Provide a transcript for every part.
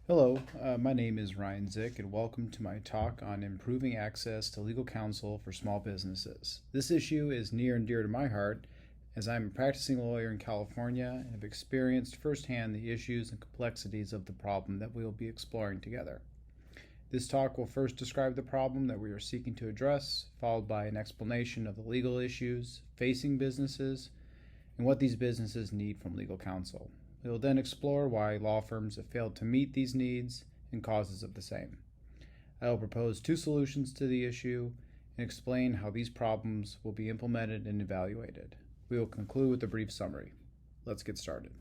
Hello, my name is Ryan Zick, and welcome to my talk on improving access to legal counsel for small businesses. This issue is near and dear to my heart, as I'm a practicing lawyer in California and have experienced firsthand the issues and complexities of the problem that we will be exploring together. This talk will first describe the problem that we are seeking to address, followed by an explanation of the legal issues facing businesses and what these businesses need from legal counsel. We will then explore why law firms have failed to meet these needs and causes of the same. I will propose two solutions to the issue and explain how these problems will be implemented and evaluated. We will conclude with a brief summary. Let's get started.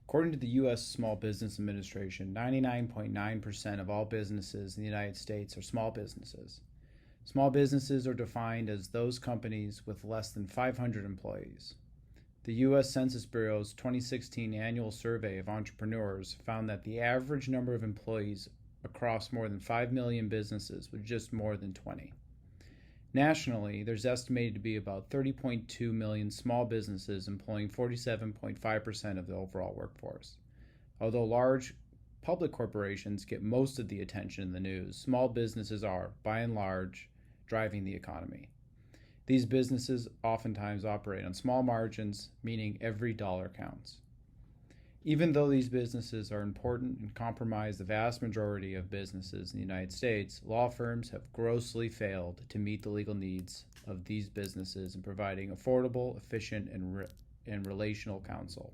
According to the U.S. Small Business Administration, 99.9% of all businesses in the United States are small businesses. Small businesses are defined as those companies with less than 500 employees. The U.S. Census Bureau's 2016 annual survey of entrepreneurs found that the average number of employees across more than 5 million businesses was just more than 20. Nationally, there's estimated to be about 30.2 million small businesses employing 47.5% of the overall workforce. Although large public corporations get most of the attention in the news, small businesses are, by and large, driving the economy. These businesses oftentimes operate on small margins, meaning every dollar counts. Even though these businesses are important and comprise the vast majority of businesses in the United States, law firms have grossly failed to meet the legal needs of these businesses in providing affordable, efficient, and relational counsel.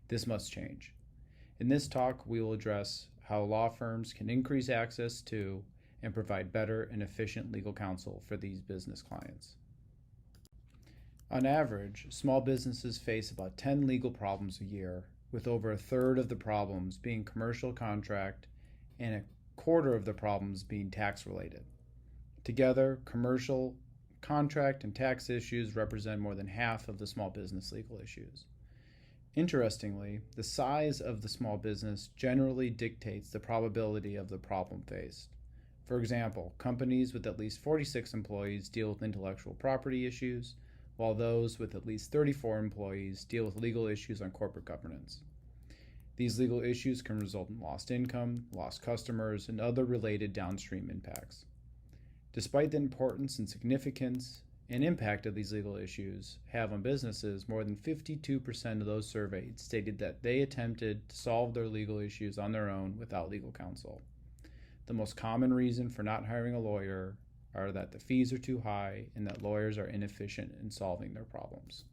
This must change. In this talk, we will address how law firms can increase access to and provide better and efficient legal counsel for these business clients. On average, small businesses face about 10 legal problems a year, with over a third of the problems being commercial contract and a quarter of the problems being tax related. Together, commercial, contract, and tax issues represent more than half of the small business legal issues. Interestingly, the size of the small business generally dictates the probability of the problem faced. For example, companies with at least 46 employees deal with intellectual property issues, while those with at least 34 employees deal with legal issues on corporate governance. These legal issues can result in lost income, lost customers, and other related downstream impacts. Despite the importance and significance and impact of these legal issues have on businesses, more than 52% of those surveyed stated that they attempted to solve their legal issues on their own without legal counsel. The most common reason for not hiring a lawyer are that the fees are too high and that lawyers are inefficient in solving their problems.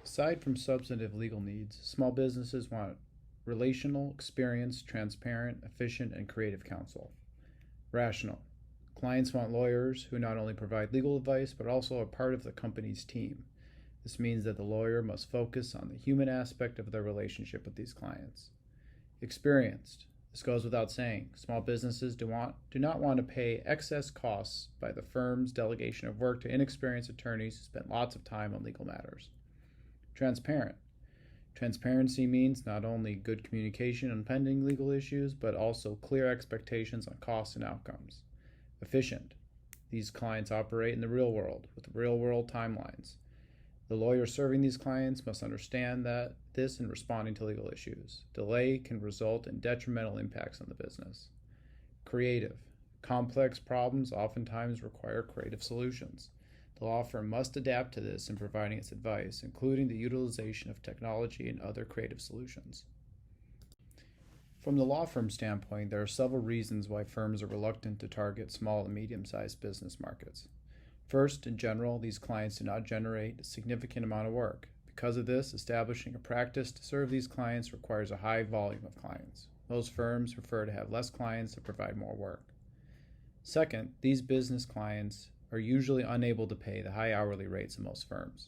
Aside from substantive legal needs, small businesses want relational, experienced, transparent, efficient, and creative counsel. Rational. Clients want lawyers who not only provide legal advice but also are part of the company's team. This means that the lawyer must focus on the human aspect of their relationship with these clients. Experienced. This goes without saying. Small businesses do not want to pay excess costs by the firm's delegation of work to inexperienced attorneys who spend lots of time on legal matters. Transparent. Transparency means not only good communication on pending legal issues, but also clear expectations on costs and outcomes. Efficient. These clients operate in the real world with real-world timelines. The lawyer serving these clients must understand this in responding to legal issues. Delay can result in detrimental impacts on the business. Creative. Complex problems oftentimes require creative solutions. The law firm must adapt to this in providing its advice, including the utilization of technology and other creative solutions. From the law firm standpoint, there are several reasons why firms are reluctant to target small and medium-sized business markets. First, in general, these clients do not generate a significant amount of work. Because of this, establishing a practice to serve these clients requires a high volume of clients. Most firms prefer to have less clients that provide more work. Second, these business clients are usually unable to pay the high hourly rates of most firms.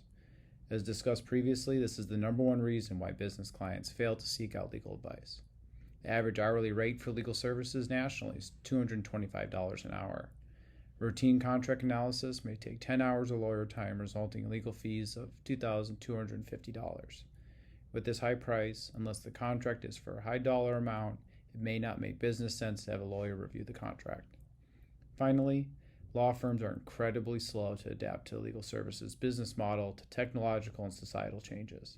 As discussed previously, this is the number one reason why business clients fail to seek out legal advice. The average hourly rate for legal services nationally is $225 an hour. Routine contract analysis may take 10 hours of lawyer time, resulting in legal fees of $2,250. With this high price, unless the contract is for a high dollar amount, it may not make business sense to have a lawyer review the contract. Finally, law firms are incredibly slow to adapt to the legal services business model to technological and societal changes.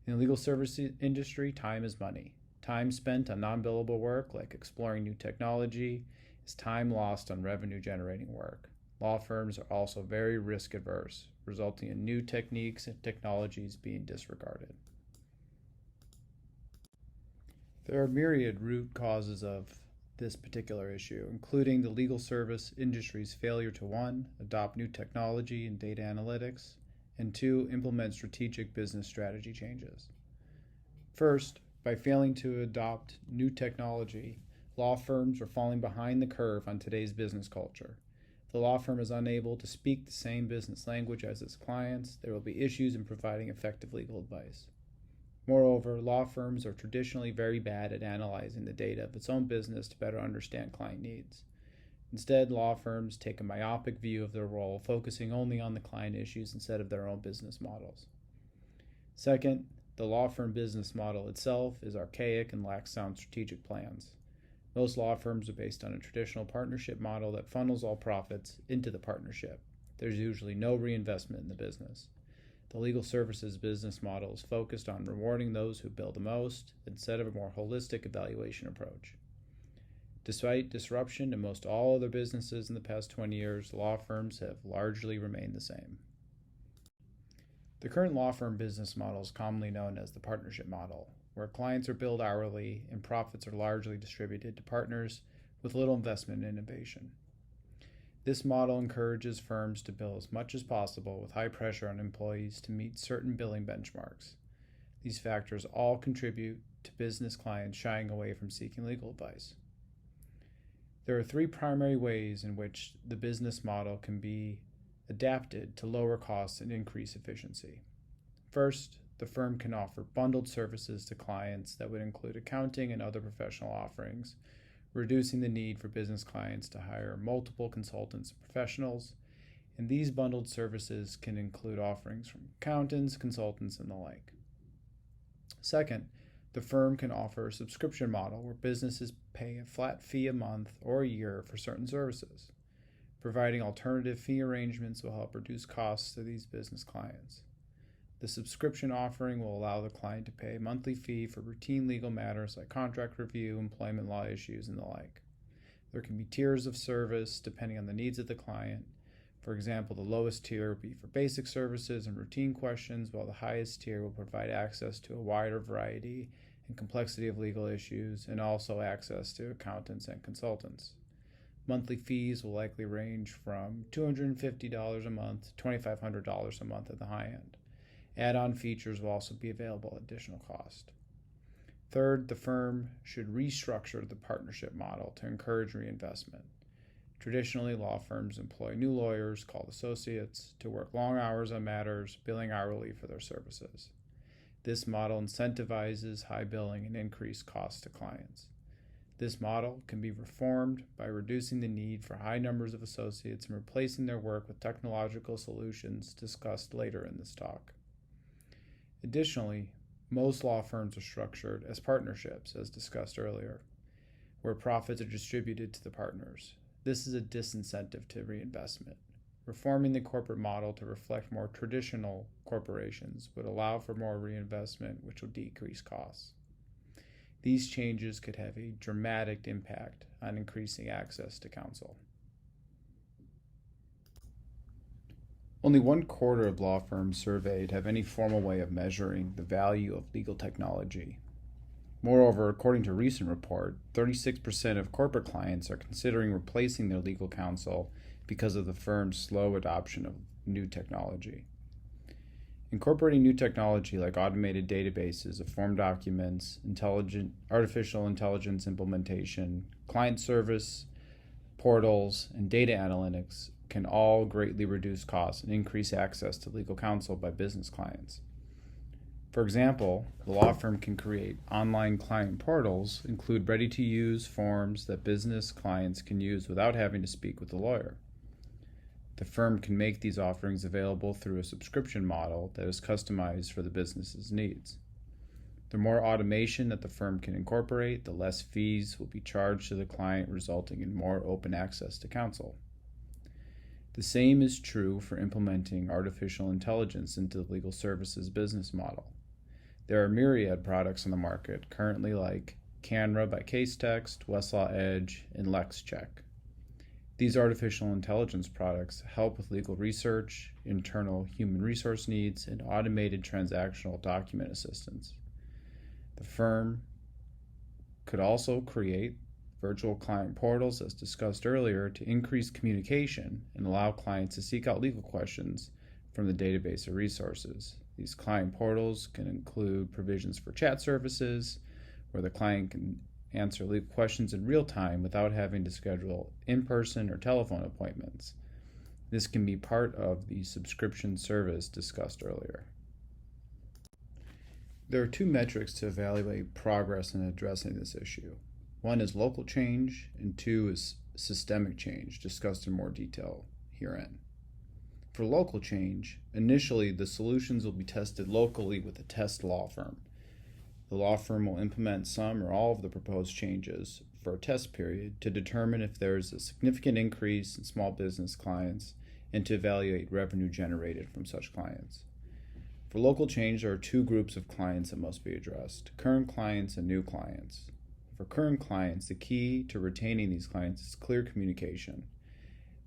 In the legal service industry, time is money. Time spent on non-billable work, like exploring new technology, is time lost on revenue-generating work. Law firms are also very risk-averse, resulting in new techniques and technologies being disregarded. There are myriad root causes of this particular issue, including the legal service industry's failure to 1. Adopt new technology and data analytics, and 2. Implement strategic business strategy changes. First, by failing to adopt new technology, law firms are falling behind the curve on today's business culture. If the law firm is unable to speak the same business language as its clients, there will be issues in providing effective legal advice. Moreover, law firms are traditionally very bad at analyzing the data of its own business to better understand client needs. Instead, law firms take a myopic view of their role, focusing only on the client issues instead of their own business models. Second, the law firm business model itself is archaic and lacks sound strategic plans. Most law firms are based on a traditional partnership model that funnels all profits into the partnership. There's usually no reinvestment in the business. The legal services business model is focused on rewarding those who bill the most instead of a more holistic evaluation approach. Despite disruption in most all other businesses in the past 20 years, law firms have largely remained the same. The current law firm business model is commonly known as the partnership model, where clients are billed hourly and profits are largely distributed to partners with little investment in innovation. This model encourages firms to bill as much as possible with high pressure on employees to meet certain billing benchmarks. These factors all contribute to business clients shying away from seeking legal advice. There are 3 primary ways in which the business model can be adapted to lower costs and increase efficiency. First, the firm can offer bundled services to clients that would include accounting and other professional offerings, reducing the need for business clients to hire multiple consultants and professionals, and these bundled services can include offerings from accountants, consultants, and the like. Second, the firm can offer a subscription model where businesses pay a flat fee a month or a year for certain services. Providing alternative fee arrangements will help reduce costs to these business clients. The subscription offering will allow the client to pay a monthly fee for routine legal matters like contract review, employment law issues, and the like. There can be tiers of service depending on the needs of the client. For example, the lowest tier will be for basic services and routine questions, while the highest tier will provide access to a wider variety and complexity of legal issues, and also access to accountants and consultants. Monthly fees will likely range from $250 a month to $2,500 a month at the high end. Add-on features will also be available at additional cost. Third, the firm should restructure the partnership model to encourage reinvestment. Traditionally, law firms employ new lawyers, called associates, to work long hours on matters, billing hourly for their services. This model incentivizes high billing and increased costs to clients. This model can be reformed by reducing the need for high numbers of associates and replacing their work with technological solutions discussed later in this talk. Additionally, most law firms are structured as partnerships, as discussed earlier, where profits are distributed to the partners. This is a disincentive to reinvestment. Reforming the corporate model to reflect more traditional corporations would allow for more reinvestment, which will decrease costs. These changes could have a dramatic impact on increasing access to counsel. Only 1/4 of law firms surveyed have any formal way of measuring the value of legal technology. Moreover, according to a recent report, 36% of corporate clients are considering replacing their legal counsel because of the firm's slow adoption of new technology. Incorporating new technology like automated databases of form documents, artificial intelligence implementation, client service, portals, and data analytics can all greatly reduce costs and increase access to legal counsel by business clients. For example, the law firm can create online client portals, include ready-to-use forms that business clients can use without having to speak with a lawyer. The firm can make these offerings available through a subscription model that is customized for the business's needs. The more automation that the firm can incorporate, the less fees will be charged to the client, resulting in more open access to counsel. The same is true for implementing artificial intelligence into the legal services business model. There are myriad products on the market currently like Canra by Casetext, Westlaw Edge, and LexCheck. These artificial intelligence products help with legal research, internal human resource needs, and automated transactional document assistance. The firm could also create virtual client portals, as discussed earlier, to increase communication and allow clients to seek out legal questions from the database of resources. These client portals can include provisions for chat services, where the client can answer legal questions in real time without having to schedule in-person or telephone appointments. This can be part of the subscription service discussed earlier. There are two metrics to evaluate progress in addressing this issue. One is local change, and two is systemic change, discussed in more detail herein. For local change, initially the solutions will be tested locally with a test law firm. The law firm will implement some or all of the proposed changes for a test period to determine if there is a significant increase in small business clients and to evaluate revenue generated from such clients. For local change, there are two groups of clients that must be addressed: current clients and new clients. For current clients, the key to retaining these clients is clear communication.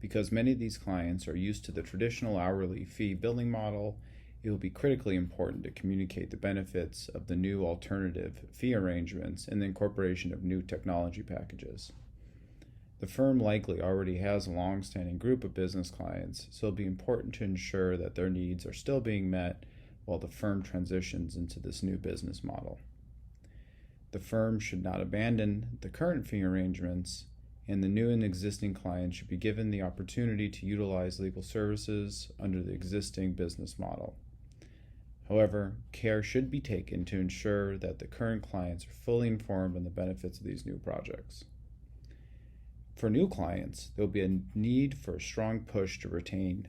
Because many of these clients are used to the traditional hourly fee billing model, it will be critically important to communicate the benefits of the new alternative fee arrangements and the incorporation of new technology packages. The firm likely already has a long-standing group of business clients, so it will be important to ensure that their needs are still being met while the firm transitions into this new business model. The firm should not abandon the current fee arrangements, and the new and existing clients should be given the opportunity to utilize legal services under the existing business model. However, care should be taken to ensure that the current clients are fully informed on the benefits of these new projects. For new clients, there will be a need for a strong push to retain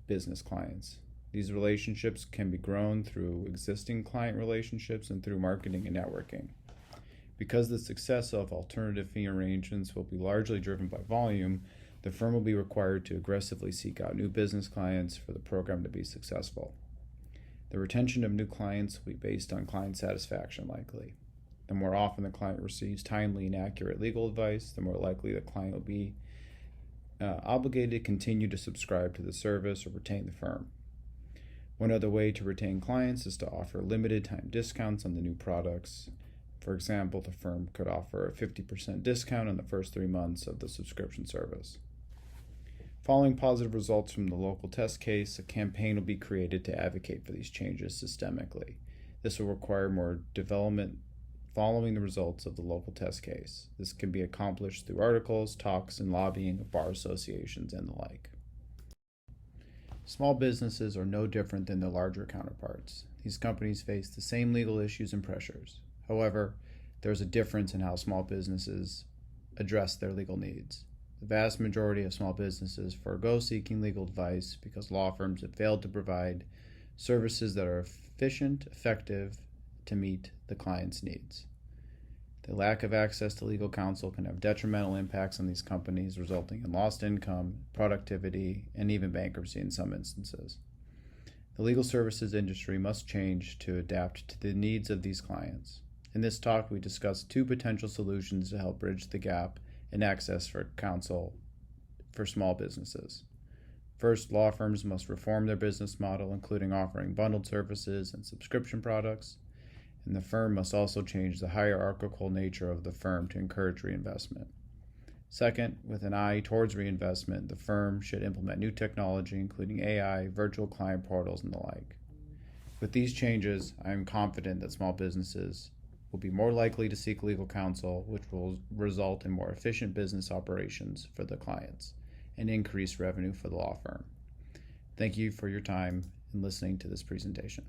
business clients. These relationships can be grown through existing client relationships and through marketing and networking. Because the success of alternative fee arrangements will be largely driven by volume, the firm will be required to aggressively seek out new business clients for the program to be successful. The retention of new clients will be based on client satisfaction likely. The more often the client receives timely and accurate legal advice, the more likely the client will be obligated to continue to subscribe to the service or retain the firm. One other way to retain clients is to offer limited time discounts on the new products. For example, the firm could offer a 50% discount on the first 3 months of the subscription service. Following positive results from the local test case, a campaign will be created to advocate for these changes systemically. This will require more development following the results of the local test case. This can be accomplished through articles, talks, and lobbying of bar associations and the like. Small businesses are no different than their larger counterparts. These companies face the same legal issues and pressures. However, there is a difference in how small businesses address their legal needs. The vast majority of small businesses forego seeking legal advice because law firms have failed to provide services that are efficient, effective to meet the client's needs. The lack of access to legal counsel can have detrimental impacts on these companies, resulting in lost income, productivity, and even bankruptcy in some instances. The legal services industry must change to adapt to the needs of these clients. In this talk, we discussed two potential solutions to help bridge the gap in access for counsel for small businesses. First, law firms must reform their business model, including offering bundled services and subscription products. And the firm must also change the hierarchical nature of the firm to encourage reinvestment. Second, with an eye towards reinvestment, the firm should implement new technology, including AI, virtual client portals, and the like. With these changes, I am confident that small businesses will be more likely to seek legal counsel, which will result in more efficient business operations for the clients and increased revenue for the law firm. Thank you for your time in listening to this presentation.